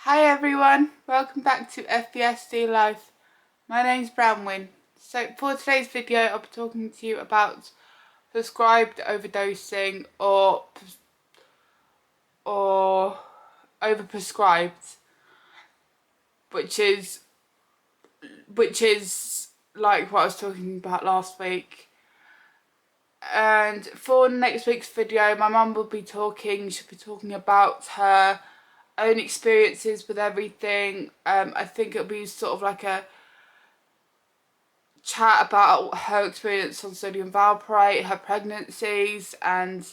Hi everyone, welcome back to FVSD Life. My name's Bronwyn. So for today's video I'll be talking to you about prescribed overdosing or overprescribed, which is like what I was talking about last week. And for next week's video, my mum will be talking. She'll be talking about her own experiences with everything. I think it'll be sort of like a chat about her experience on sodium valproate, her pregnancies, and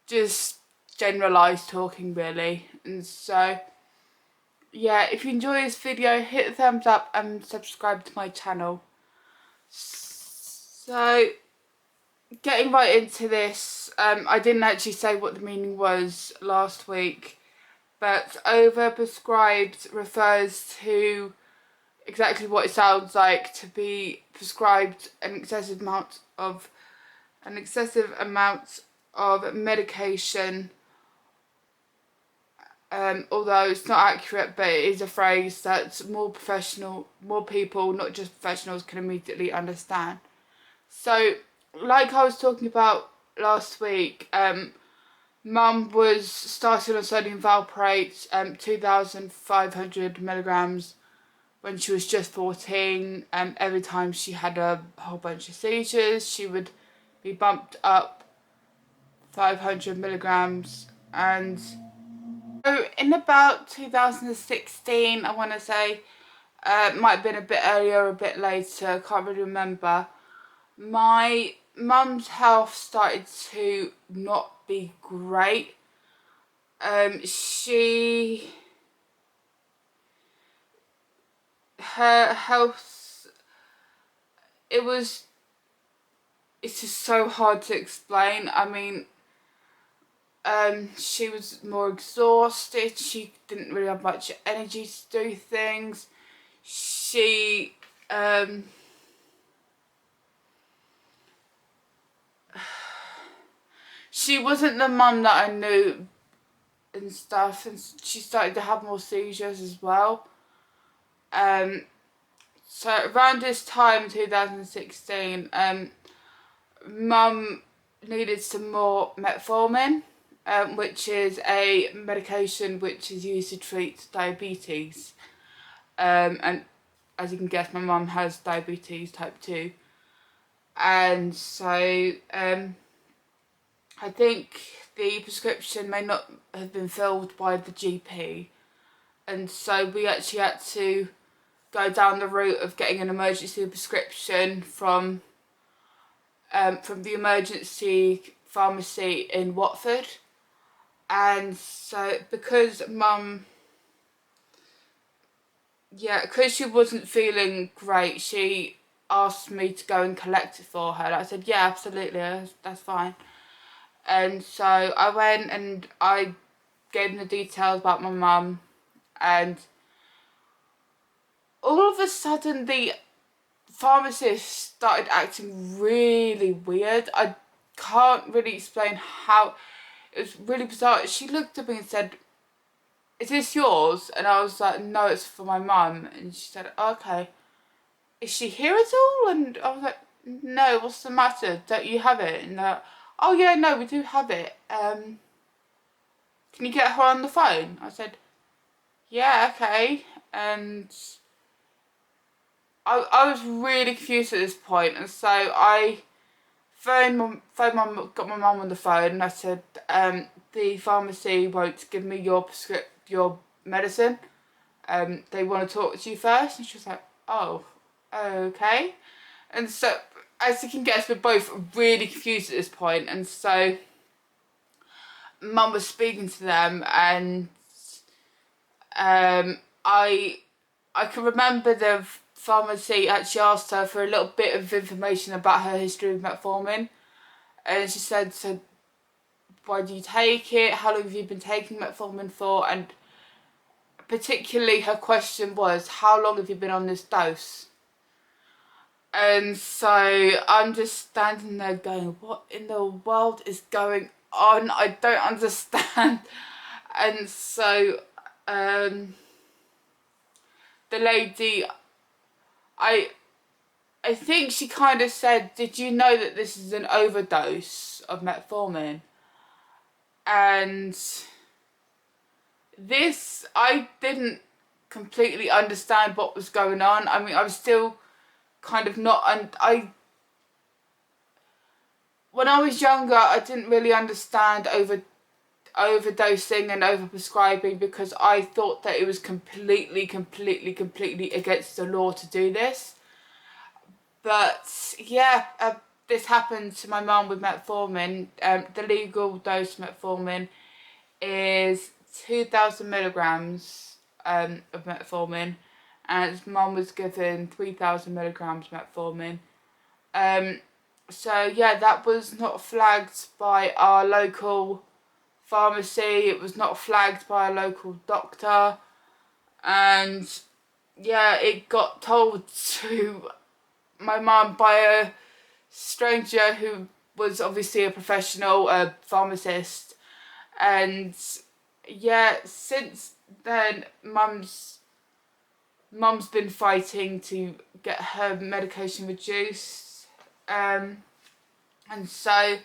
just generalised talking really. And so yeah, if you enjoy this video, hit the thumbs up and subscribe to my channel. So getting right into this, I didn't actually say what the meaning was last week, but overprescribed refers to exactly what it sounds like, to be prescribed an excessive amount of medication. Although it's not accurate, but it is a phrase that more people, not just professionals, can immediately understand. So, like I was talking about last week, Mum was started on sodium valproate, 2,500 milligrams, when she was just 14. Every time she had a whole bunch of seizures, she would be bumped up 500 milligrams. And so in about 2016, I want to say, might have been a bit earlier or a bit later, I can't really remember, my mum's health started to not be great. Her health, it's just so hard to explain. I mean, she was more exhausted, she didn't really have much energy to do things. She wasn't the mum that I knew and stuff, and she started to have more seizures as well. So around this time, 2016, Mum needed some more Metformin, which is a medication which is used to treat diabetes. And as you can guess, my mum has diabetes type 2. And so I think the prescription may not have been filled by the GP. And so we actually had to go down the route of getting an emergency prescription from the emergency pharmacy in Watford. And so because she wasn't feeling great, she asked me to go and collect it for her. And I said, yeah, absolutely, that's fine. And so I went and I gave them the details about my mum, and all of a sudden the pharmacist started acting really weird. I can't really explain how. It was really bizarre. She looked at me and said, "Is this yours?" And I was like, "No, it's for my mum." And she said, "Okay, is she here at all?" And I was like, "No, what's the matter? Don't you have it?" And they're like, "Oh yeah, no, we do have it. Can you get her on the phone?" I said, "Yeah, okay." And I was really confused at this point, and so I got my mum on the phone, and I said, the pharmacy won't give me your medicine. They want to talk to you first. And she was like, oh, okay. And so, as you can guess, we're both really confused at this point, and so Mum was speaking to them, and I can remember the pharmacy actually asked her for a little bit of information about her history with metformin, and she said, "So why do you take it? How long have you been taking metformin for?" And particularly her question was, "How long have you been on this dose?" And so I'm just standing there going, what in the world is going on? I don't understand. And so the lady, I think she kind of said, did you know that this is an overdose of metformin? And this, I didn't completely understand what was going on. I mean, I was still kind of not, when I was younger, I didn't really understand overdosing and over-prescribing, because I thought that it was completely against the law to do this. But yeah, this happened to my mum with metformin. The legal dose of metformin is 2,000 milligrams of metformin, and his mum was given 3,000 milligrams metformin. So yeah, that was not flagged by our local pharmacy, it was not flagged by a local doctor, and yeah, it got told to my mum by a stranger who was obviously a professional pharmacist. And yeah, since then mum's been fighting to get her medication reduced, and so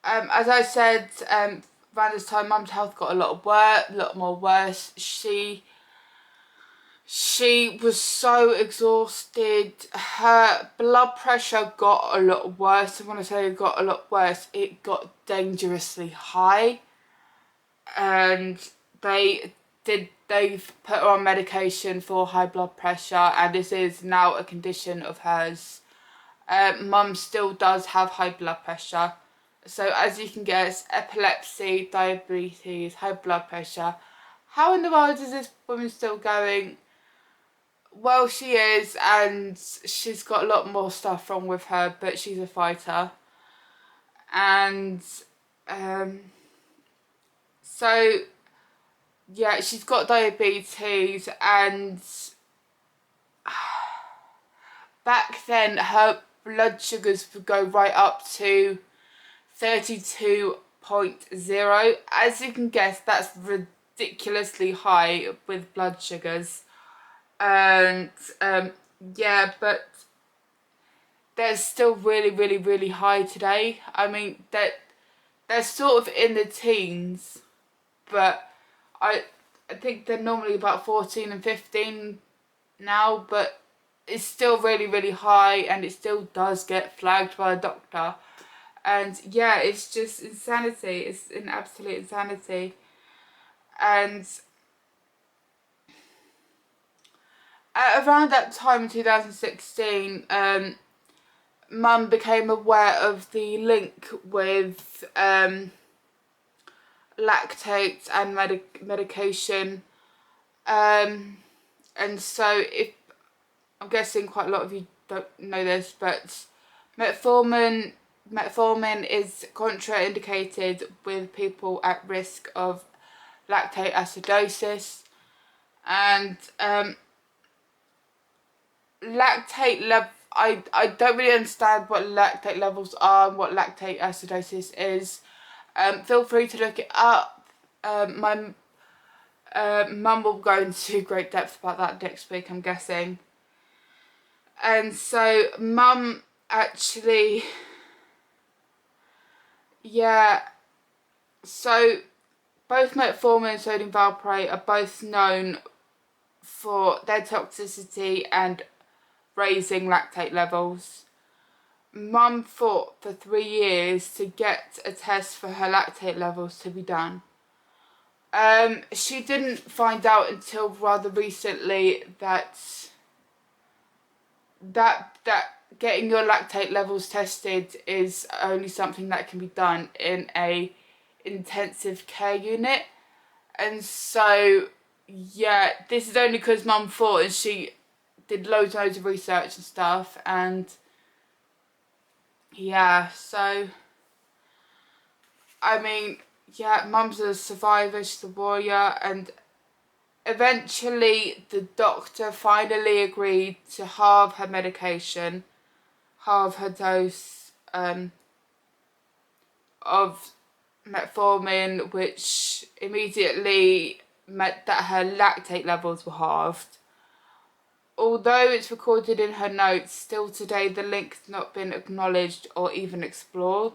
as I said, around this time mum's health got a lot more worse. She was so exhausted. Her blood pressure got a lot worse. And when I say it got a lot worse, it got dangerously high. And they've put her on medication for high blood pressure, and this is now a condition of hers. Mum still does have high blood pressure. So as you can guess, epilepsy, diabetes, high blood pressure. How in the world is this woman still going? Well, she is, and she's got a lot more stuff wrong with her, but she's a fighter. And so yeah, she's got diabetes, and back then her blood sugars would go right up to 32.0. As you can guess, that's ridiculously high with blood sugars. And yeah, but they're still really high today. I mean, they're sort of in the teens, but I think they're normally about 14 and 15 now, but it's still really high, and it still does get flagged by a doctor. And yeah, it's just insanity. It's an absolute insanity. And at around that time in 2016, Mum became aware of the link with lactate and medication. And so, if I'm guessing quite a lot of you don't know this, but metformin is contraindicated with people at risk of lactate acidosis. And lactate level, I don't really understand what lactate levels are and what lactate acidosis is. Feel free to look it up. My mum will go into great depth about that next week, I'm guessing. And so mum actually, yeah, so both metformin and sodium valproate are both known for their toxicity and raising lactate levels. Mum fought for 3 years to get a test for her lactate levels to be done. She didn't find out until rather recently that getting your lactate levels tested is only something that can be done in a intensive care unit. And so yeah, this is only because Mum fought, and she did loads of research and stuff. And yeah, so I mean, yeah, Mum's a survivor, she's a warrior, and eventually the doctor finally agreed to halve her medication, halve her dose of metformin, which immediately that her lactate levels were halved. Although it's recorded in her notes, still today the link's not been acknowledged or even explored.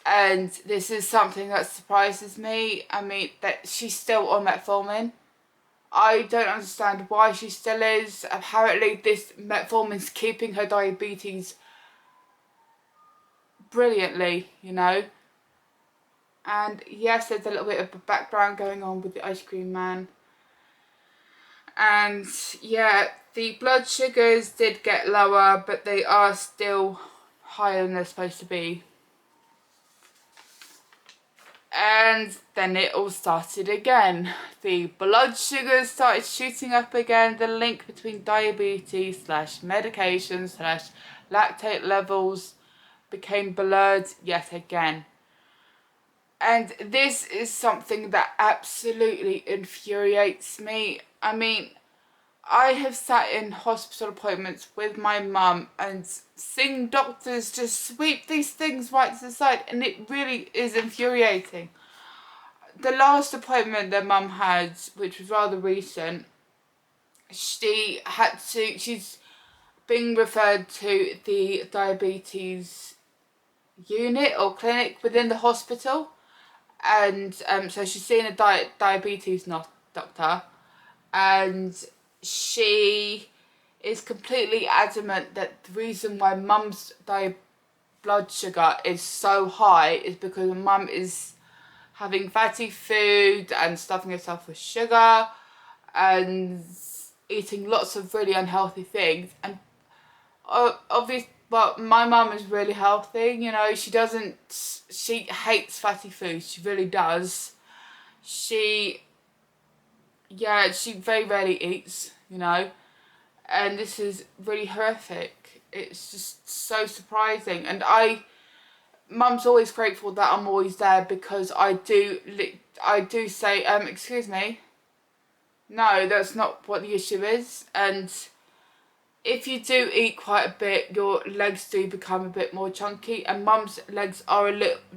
And this is something that surprises me. I mean, that she's still on metformin. I don't understand why she still is. Apparently this metformin's keeping her diabetes brilliantly, you know. And yes, there's a little bit of a background going on with the ice cream man. And yeah, the blood sugars did get lower, but they are still higher than they're supposed to be. And then it all started again. The blood sugars started shooting up again. The link between diabetes / medication / lactate levels became blurred yet again. And this is something that absolutely infuriates me. I mean, I have sat in hospital appointments with my mum and seen doctors just sweep these things right to the side, and it really is infuriating. The last appointment that mum had, which was rather recent, she's being referred to the diabetes unit or clinic within the hospital. And so she's seeing a diabetes doctor, and she is completely adamant that the reason why mum's blood sugar is so high is because mum is having fatty food and stuffing herself with sugar and eating lots of really unhealthy things. And obviously, well, my mum is really healthy, you know. She hates fatty food, she really does. She very rarely eats, you know, and this is really horrific. It's just so surprising. And mum's always grateful that I'm always there, because I do say, excuse me, no, that's not what the issue is. And if you do eat quite a bit, your legs do become a bit more chunky, and mum's legs are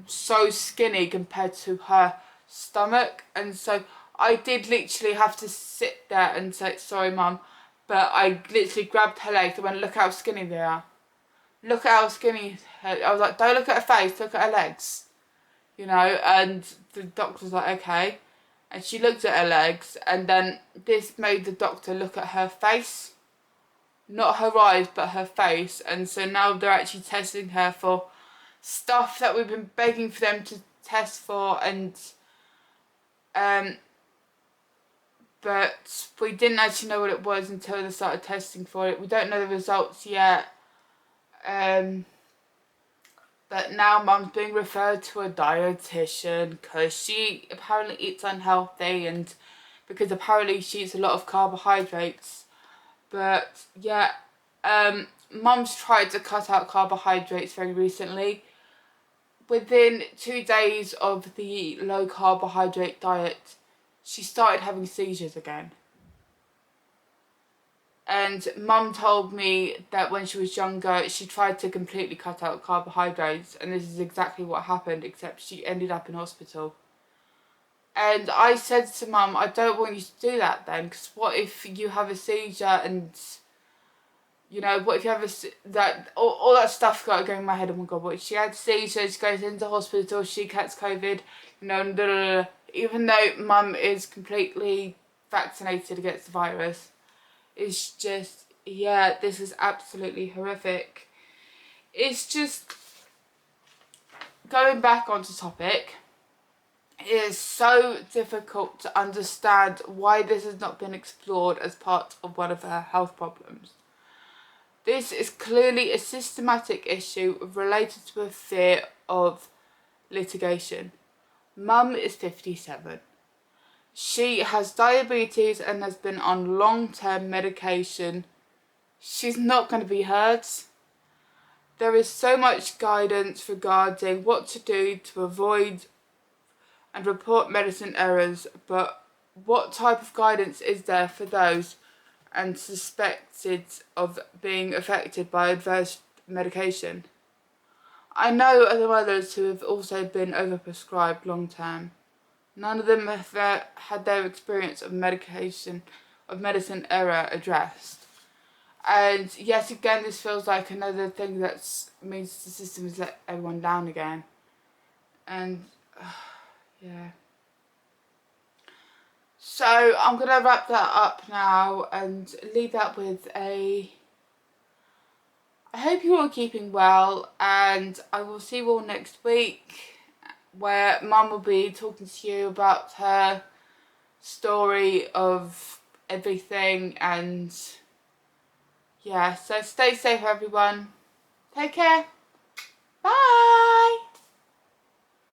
so skinny compared to her stomach. And so I did literally have to sit there and say, sorry mum, but I literally grabbed her legs and went, look how skinny they are. Look at how skinny. I was like, don't look at her face, look at her legs. You know, and the doctor was like, okay. And she looked at her legs, and then this made the doctor look at her face. Not her eyes, but her face. And so now they're actually testing her for stuff that we've been begging for them to test for. And but we didn't actually know what it was until they started testing for it. We don't know the results yet. But now mum's being referred to a dietitian because she apparently eats unhealthy, and because apparently she eats a lot of carbohydrates. But yeah, mum's tried to cut out carbohydrates very recently. Within 2 days of the low carbohydrate diet, she started having seizures again. And mum told me that when she was younger, she tried to completely cut out carbohydrates, and this is exactly what happened, except she ended up in hospital. And I said to mum, I don't want you to do that then, because what if you have a seizure, and, you know, what if you have all that stuff got going in my head. Oh my god, what if she had a seizure, she goes into hospital, she gets COVID, you know, blah, blah, blah. Even though mum is completely vaccinated against the virus. It's just, yeah, this is absolutely horrific. It's just, going back onto topic, it is so difficult to understand why this has not been explored as part of one of her health problems. This is clearly a systematic issue related to a fear of litigation. Mum is 57. She has diabetes and has been on long-term medication. She's not going to be heard. There is so much guidance regarding what to do to avoid and report medicine errors, but what type of guidance is there for those and suspected of being affected by adverse medication? I know other mothers who have also been overprescribed long-term. None of them have had their experience of medicine error addressed. And yet again, this feels like another thing that means the system has let everyone down again. And yeah. So I'm going to wrap that up now and leave that with I hope you're all keeping well, and I will see you all next week, where Mum will be talking to you about her story of everything. And yeah, so stay safe everyone. Take care. Bye.